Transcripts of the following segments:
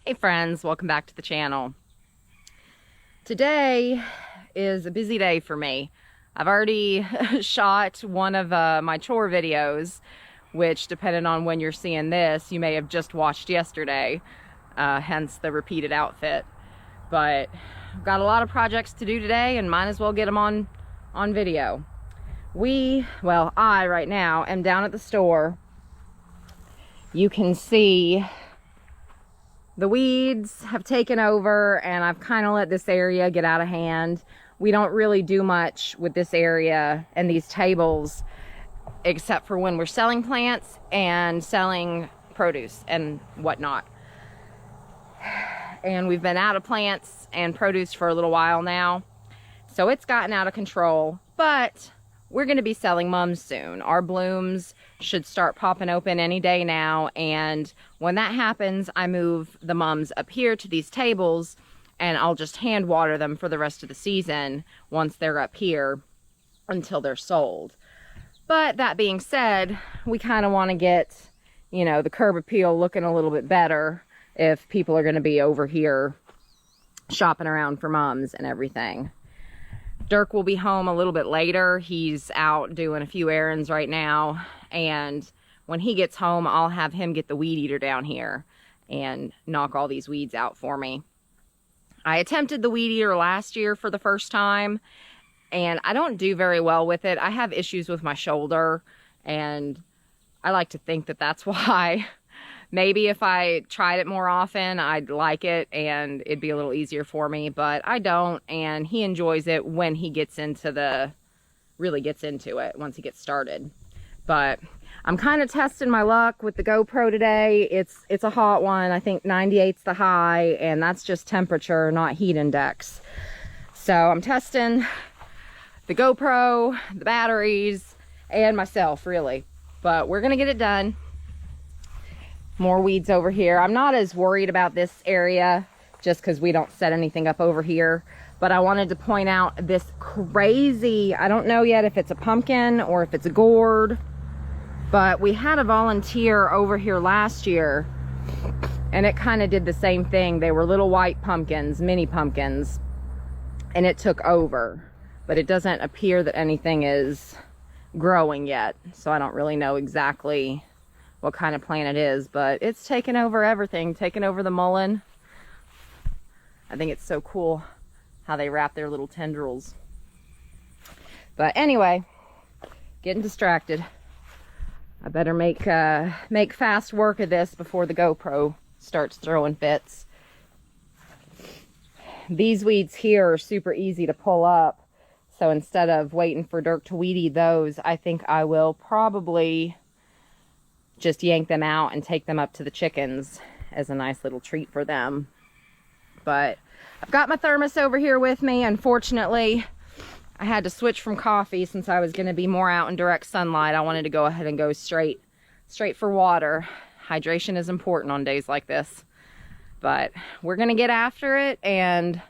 Hey friends, welcome back to the channel. Today is a busy day for me. I've already shot one of my chore videos, which depending on when you're seeing this, you may have just watched yesterday, hence the repeated outfit. But I've got a lot of projects to do today and might as well get them on video. I right now am down at the store. You can see the weeds have taken over and I've kind of let this area get out of hand. We don't really do much with this area and these tables except for when we're selling plants and selling produce and whatnot. And we've been out of plants and produce for a little while now, so it's gotten out of control, but we're going to be selling mums soon. Our blooms should start popping open any day now, and when that happens, I move the mums up here to these tables and I'll just hand water them for the rest of the season once they're up here until they're sold. But that being said, we kind of want to get, you know, the curb appeal looking a little bit better if people are going to be over here shopping around for mums and everything. Dirk will be home a little bit later. He's out doing a few errands right now, and when he gets home, I'll have him get the weed eater down here and knock all these weeds out for me. I attempted the weed eater last year for the first time, and I don't do very well with it. I have issues with my shoulder, and I like to think that that's why. Maybe if I tried it more often, I'd like it and it'd be a little easier for me, but I don't, and he enjoys it when he gets into really gets into it once he gets started. But I'm kind of testing my luck with the GoPro today. It's a hot one. I think 98's the high, and that's just temperature, not heat index. So I'm testing the GoPro, the batteries, and myself, really. But we're gonna get it done. More weeds over here. I'm not as worried about this area just because we don't set anything up over here, but I wanted to point out this crazy, I don't know yet if it's a pumpkin or if it's a gourd, but we had a volunteer over here last year and it kind of did the same thing. They were little white pumpkins, mini pumpkins, and it took over, but it doesn't appear that anything is growing yet, so I don't really know exactly what kind of plant it is, but it's taken over everything, taken over the mullein. I think it's so cool how they wrap their little tendrils. But anyway, getting distracted. I better make fast work of this before the GoPro starts throwing fits. These weeds here are super easy to pull up, so instead of waiting for Dirk to weed eat those, I think I will probably just yank them out and take them up to the chickens as a nice little treat for them. But I've got my thermos over here with me. Unfortunately, I had to switch from coffee since I was going to be more out in direct sunlight. I wanted to go ahead and go straight for water. Hydration is important on days like this. But we're going to get after it and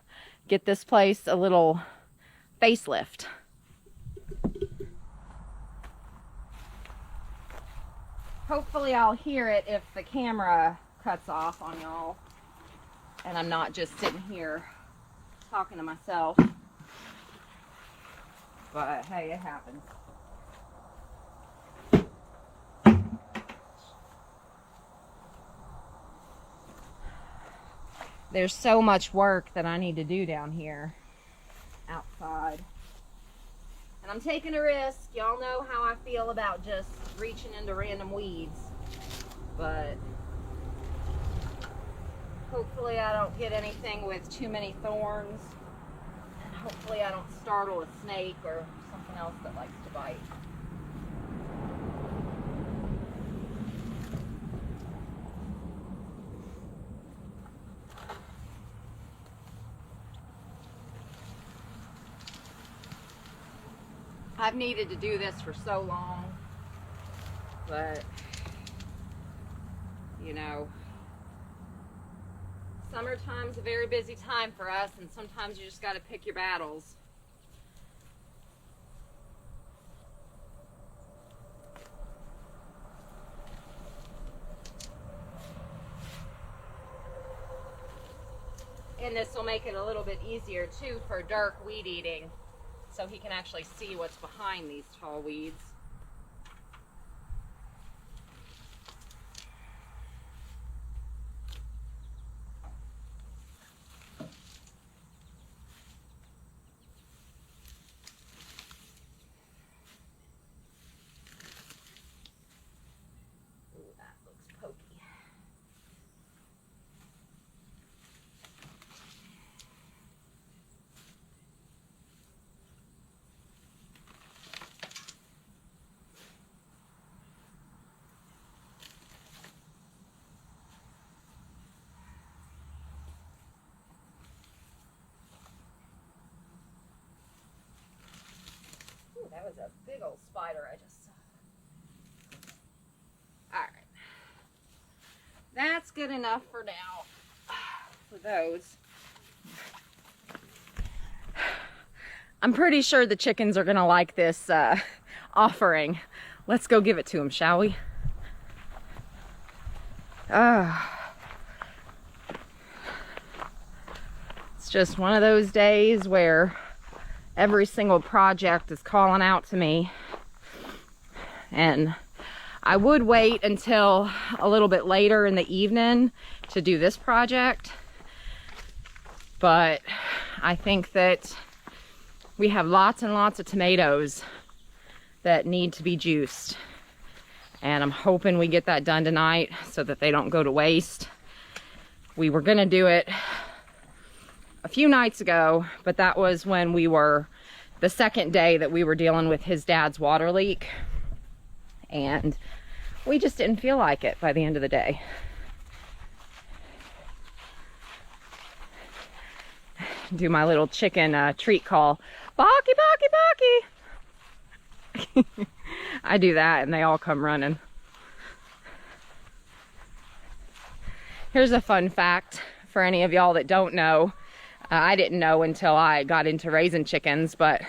get this place a little facelift. Hopefully I'll hear it if the camera cuts off on y'all and I'm not just sitting here talking to myself. But hey, it happens. There's so much work that I need to do down here outside. And I'm taking a risk. Y'all know how I feel about just reaching into random weeds. But hopefully I don't get anything with too many thorns. And hopefully I don't startle a snake or something else that likes to bite. I've needed to do this for so long, but you know, summertime's a very busy time for us, and sometimes you just got to pick your battles. thinking this will make it a little bit easier too for dark weed eating, so he can actually see what's behind these tall weeds. That was a big old spider I just saw. Alright. That's good enough for now. For those. I'm pretty sure the chickens are going to like this offering. Let's go give it to them, shall we? It's just one of those days where every single project is calling out to me, and I would wait until a little bit later in the evening to do this project, but I think that we have lots and lots of tomatoes that need to be juiced, and I'm hoping we get that done tonight so that they don't go to waste. We were gonna do it a few nights ago, but that was when we were the second day that we were dealing with his dad's water leak, and we just didn't feel like it by the end of the day. Do my little chicken treat call. Baki, baki, baki. I do that and they all come running. Here's a fun fact for any of y'all that don't know. I didn't know until I got into raising chickens, but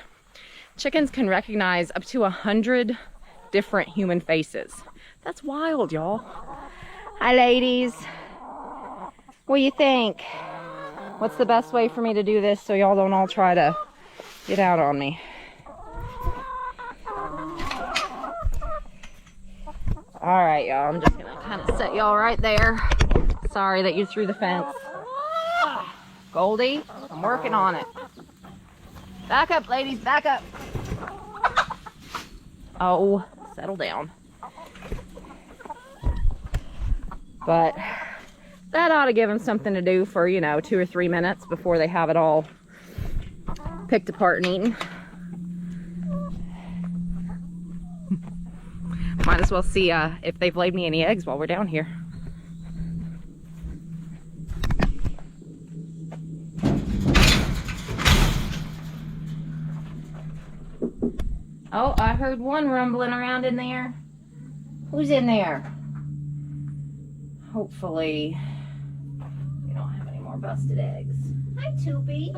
chickens can recognize up to 100 different human faces. That's wild, y'all. Hi, ladies. What do you think? What's the best way for me to do this so y'all don't all try to get out on me? All right, y'all. I'm just gonna kind of set y'all right there. Sorry that you threw the fence. Goldie, I'm working on it. Back up, ladies, back up. Oh, settle down. But that ought to give them something to do for, you know, 2 or 3 minutes before they have it all picked apart and eaten. Might as well see if they've laid me any eggs while we're down here. Oh, I heard one rumbling around in there. Who's in there? Hopefully, we don't have any more busted eggs. Hi, Toopy.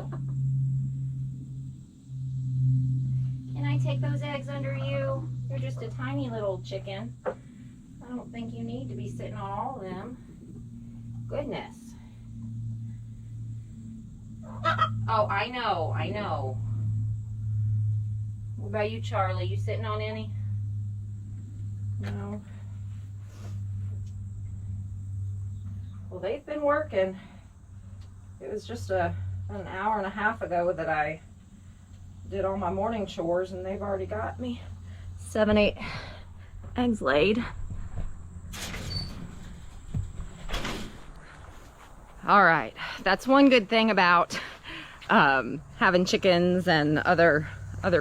Can I take those eggs under you? You're just a tiny little chicken. I don't think you need to be sitting on all of them. Goodness. Oh, I know, I know. What about you, Charlie? You sitting on any? No. Well, they've been working. It was just an hour and a half ago that I did all my morning chores, and they've already got me 7, 8 eggs laid. All right, that's one good thing about having chickens and other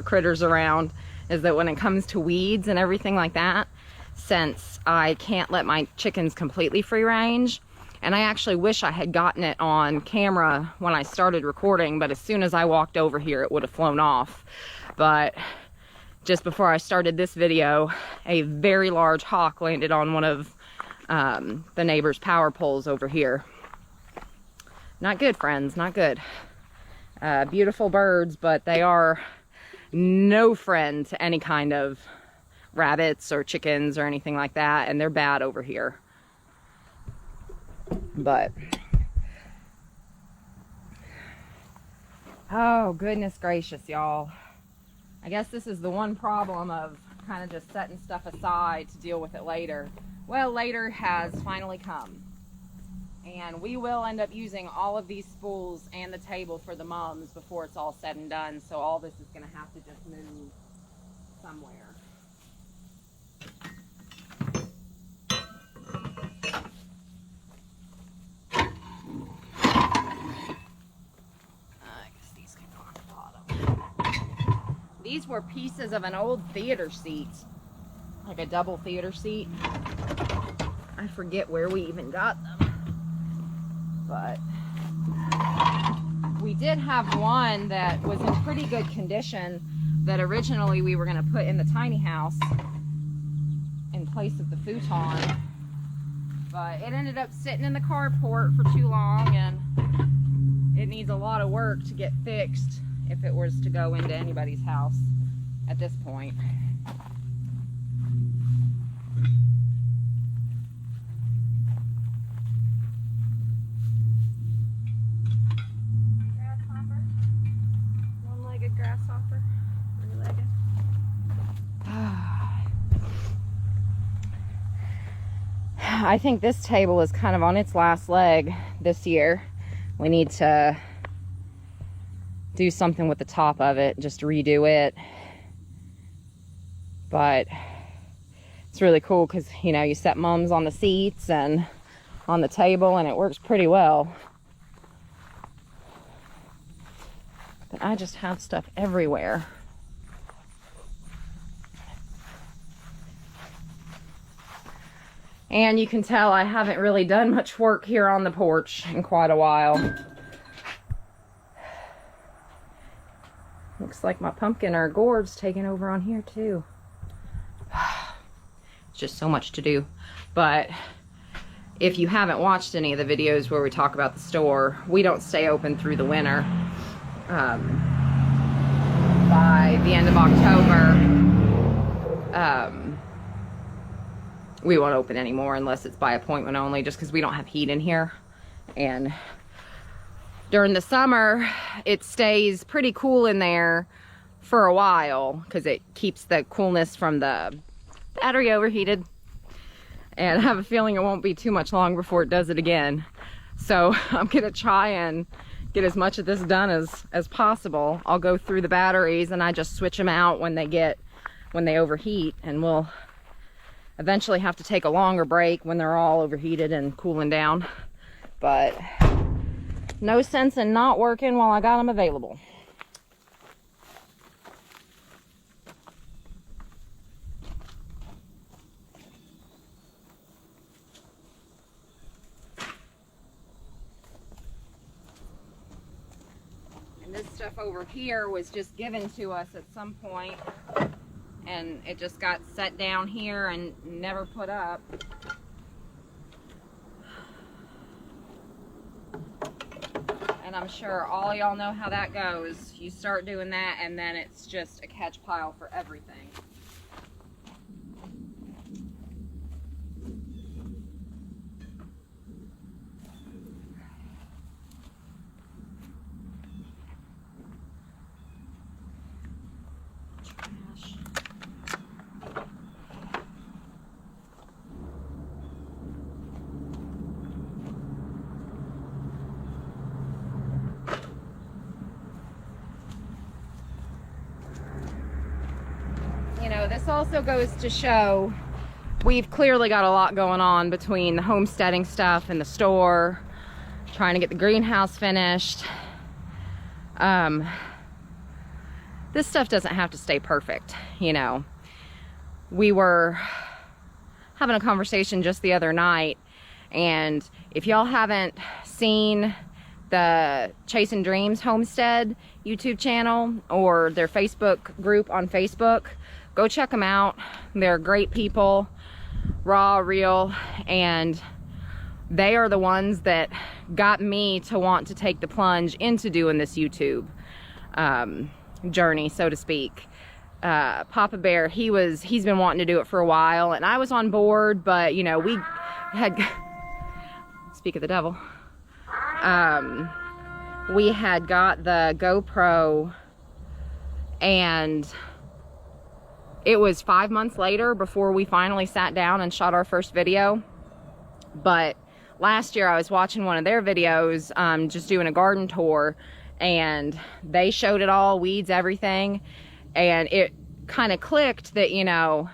critters around, is that when it comes to weeds and everything like that, since I can't let my chickens completely free range, and I actually wish I had gotten it on camera when I started recording, but as soon as I walked over here it would have flown off. But just before I started this video, a very large hawk landed on one of the neighbor's power poles over here. Not good, friends, not good. Beautiful birds, but they are no friend to any kind of rabbits or chickens or anything like that, and they're bad over here. But Oh, goodness gracious, y'all. I guess this is the one problem of kind of just setting stuff aside to deal with it later. Well, later has finally come. And we will end up using all of these spools and the table for the mums before it's all said and done. So all this is going to have to just move somewhere. These were pieces of an old theater seat, like a double theater seat. I forget where we even got them, but we did have one that was in pretty good condition that originally we were going to put in the tiny house in place of the futon, but it ended up sitting in the carport for too long, and it needs a lot of work to get fixed if it was to go into anybody's house at this point. Grasshopper? One-legged grasshopper? Three-legged? I think this table is kind of on its last leg this year. We need to do something with the top of it, just redo it. But it's really cool because, you know, you set mums on the seats and on the table and it works pretty well. But I just have stuff everywhere. And you can tell I haven't really done much work here on the porch in quite a while. Looks like my pumpkin or gourd's taking over on here too. It's just so much to do. But if you haven't watched any of the videos where we talk about the store, we don't stay open through the winter. By the end of October, we won't open anymore unless it's by appointment only, just because we don't have heat in here. And during the summer, it stays pretty cool in there for a while because it keeps the coolness from the battery overheated. And I have a feeling it won't be too much long before it does it again. So I'm gonna try and get as much of this done as possible. I'll go through the batteries and I just switch them out when they overheat, and we'll eventually have to take a longer break when they're all overheated and cooling down. But no sense in not working while I got them available. And this stuff over here was just given to us at some point, and it just got set down here and never put up. And I'm sure all y'all know how that goes. You start doing that and then it's just a catch pile for everything. Trash. You know, this also goes to show we've clearly got a lot going on between the homesteading stuff and the store, trying to get the greenhouse finished. This stuff doesn't have to stay perfect, you know. We were having a conversation just the other night, and if y'all haven't seen the Chasing Dreams Homestead YouTube channel or their Facebook group on Facebook, go check them out. They're great people, raw, real, and they are the ones that got me to want to take the plunge into doing this YouTube journey, so to speak. Papa Bear, he's been wanting to do it for a while, and I was on board, but you know, we had speak of the devil, we had got the GoPro, and it was 5 months later before we finally sat down and shot our first video. But last year I was watching one of their videos, just doing a garden tour, and they showed it all, weeds, everything, and it kind of clicked that, you know,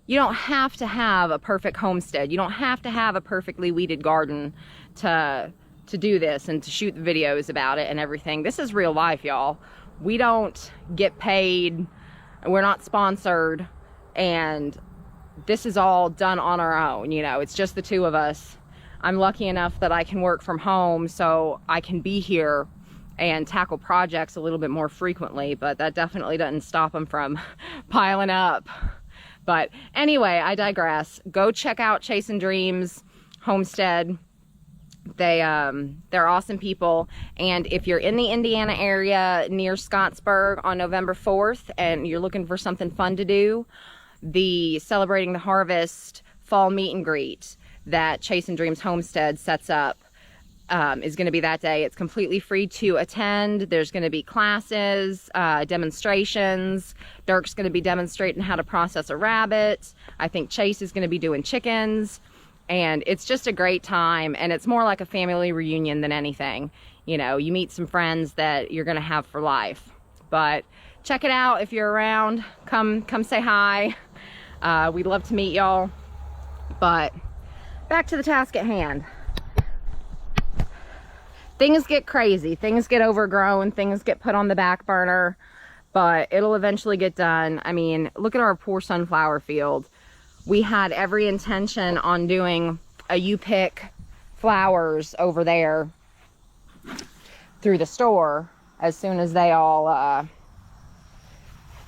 you don't have to have a perfect homestead. You don't have to have a perfectly weeded garden to do this and to shoot the videos about it and everything. This is real life, y'all. We don't get paid. We're not sponsored. And this is all done on our own. You know, it's just the two of us. I'm lucky enough that I can work from home, so I can be here and tackle projects a little bit more frequently, but that definitely doesn't stop them from piling up. But anyway, I digress. Go check out Chasing Dreams Homestead. They're awesome people. And if you're in the Indiana area near Scottsburg on November 4th and you're looking for something fun to do, the Celebrating the Harvest fall meet and greet that Chasing Dreams Homestead sets up is going to be that day. It's completely free to attend. There's going to be classes, demonstrations. Dirk's going to be demonstrating how to process a rabbit. I think Chase is going to be doing chickens. And it's just a great time, and it's more like a family reunion than anything. You know, you meet some friends that you're gonna have for life. But check it out if you're around. Come say hi. We'd love to meet y'all. But back to the task at hand. Things get crazy, things get overgrown, things get put on the back burner, but it'll eventually get done. I mean, look at our poor sunflower field. We had every intention on doing a U-pick flowers over there through the store as soon as they all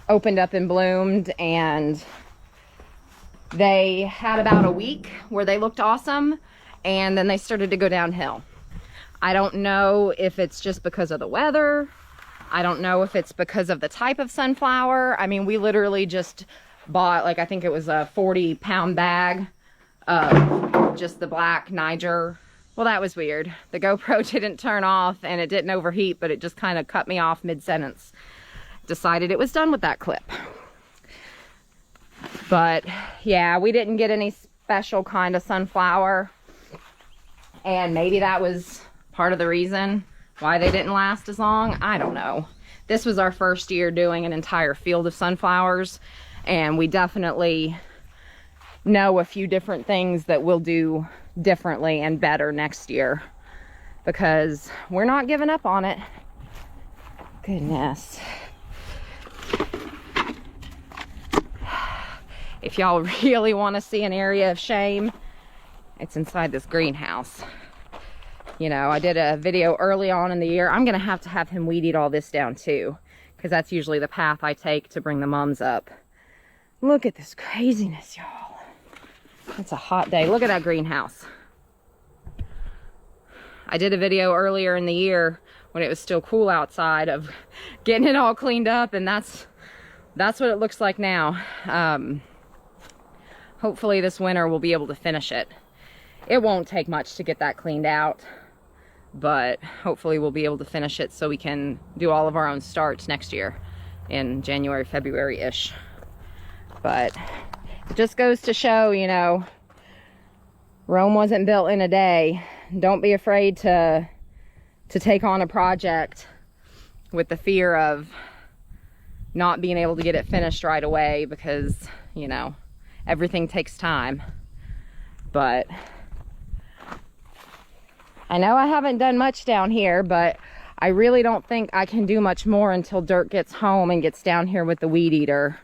opened up and bloomed, and they had about a week where they looked awesome, and then they started to go downhill. I don't know if it's just because of the weather. I don't know if it's because of the type of sunflower. I mean, we literally just bought, like, I think it was a 40-pound bag of just the black Niger. Well, that was weird. The GoPro didn't turn off and it didn't overheat, but it just kind of cut me off mid-sentence. Decided it was done with that clip. But yeah, we didn't get any special kind of sunflower, and maybe that was part of the reason why they didn't last as long. I don't know. This was our first year doing an entire field of sunflowers, and we definitely know a few different things that we'll do differently and better next year, because we're not giving up on it. Goodness. If y'all really want to see an area of shame, it's inside this greenhouse. You know, I did a video early on in the year. I'm going to have him weed eat all this down too, because that's usually the path I take to bring the mums up. Look at this craziness, y'all. It's a hot day. Look at that greenhouse. I did a video earlier in the year when it was still cool outside of getting it all cleaned up, and that's what it looks like now. Hopefully this winter we'll be able to finish it. It won't take much to get that cleaned out, but hopefully we'll be able to finish it so we can do all of our own starts next year in January, February-ish. But it just goes to show, you know, Rome wasn't built in a day. Don't be afraid to take on a project with the fear of not being able to get it finished right away, because, you know, everything takes time. But I know I haven't done much down here, but I really don't think I can do much more until Dirk gets home and gets down here with the weed eater.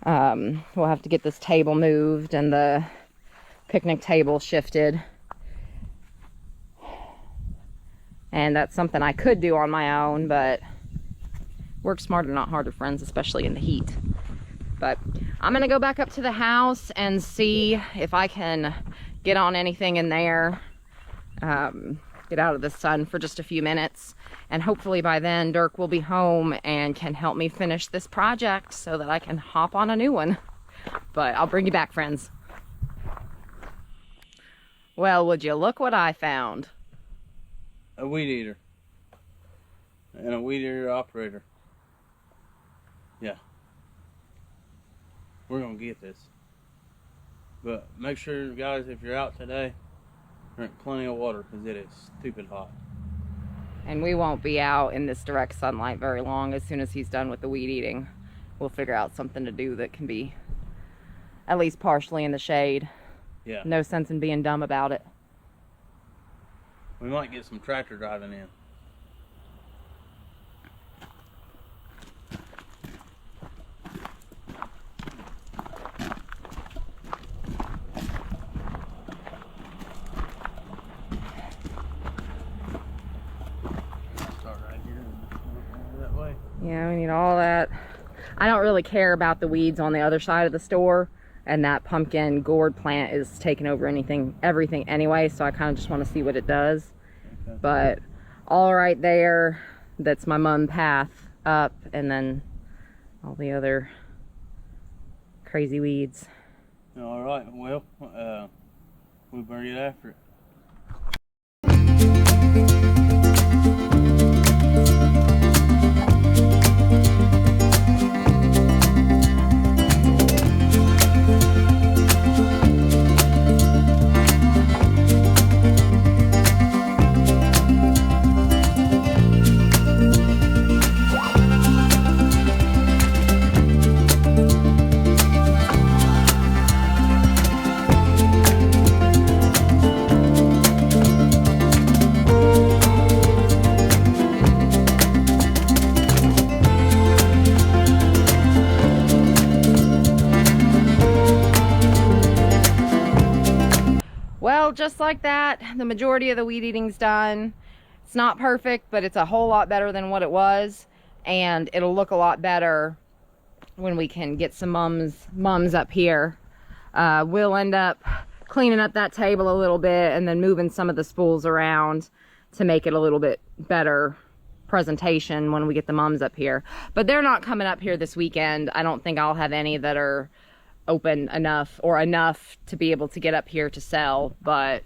We'll have to get this table moved and the picnic table shifted. And that's something I could do on my own, but work smarter, not harder, friends, especially in the heat. But I'm gonna go back up to the house and see if I can get on anything in there, get out of the sun for just a few minutes, and hopefully by then Dirk will be home and can help me finish this project so that I can hop on a new one. But I'll bring you back, friends. Well, would you look what I found? A weed eater. and a weed eater operator. Yeah. We're going to get this. But make sure, guys, if you're out today, drink plenty of water because it is stupid hot. And we won't be out in this direct sunlight very long. As soon as he's done with the weed eating, we'll figure out something to do that can be at least partially in the shade. Yeah. No sense in being dumb about it. We might get some tractor driving in. Start right here and that way. Yeah, we need all that. I don't really care about the weeds on the other side of the store, and that pumpkin gourd plant is taking over everything anyway, so I kind of just want to see what it does. Okay. But all right there, that's my mum path up, and then all the other crazy weeds. All right, well, we'll better get after it. Well, just like that, the majority of the weed eating's done. It's not perfect, but it's a whole lot better than what it was, and it'll look a lot better when we can get some mums up here. We'll end up cleaning up that table a little bit and then moving some of the spools around to make it a little bit better presentation when we get the mums up here. But they're not coming up here this weekend. I don't think I'll have any that are open enough or enough to be able to get up here to sell. But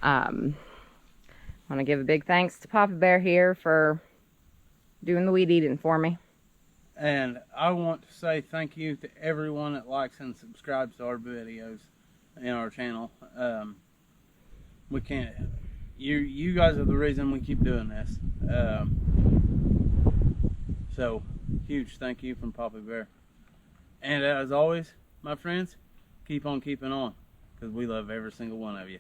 I want to give a big thanks to Papa Bear here for doing the weed eating for me. And I want to say thank you to everyone that likes and subscribes to our videos in our channel. We can't, you guys are the reason we keep doing this. So huge thank you from Papa Bear. And as always, my friends, keep on keeping on, because we love every single one of you.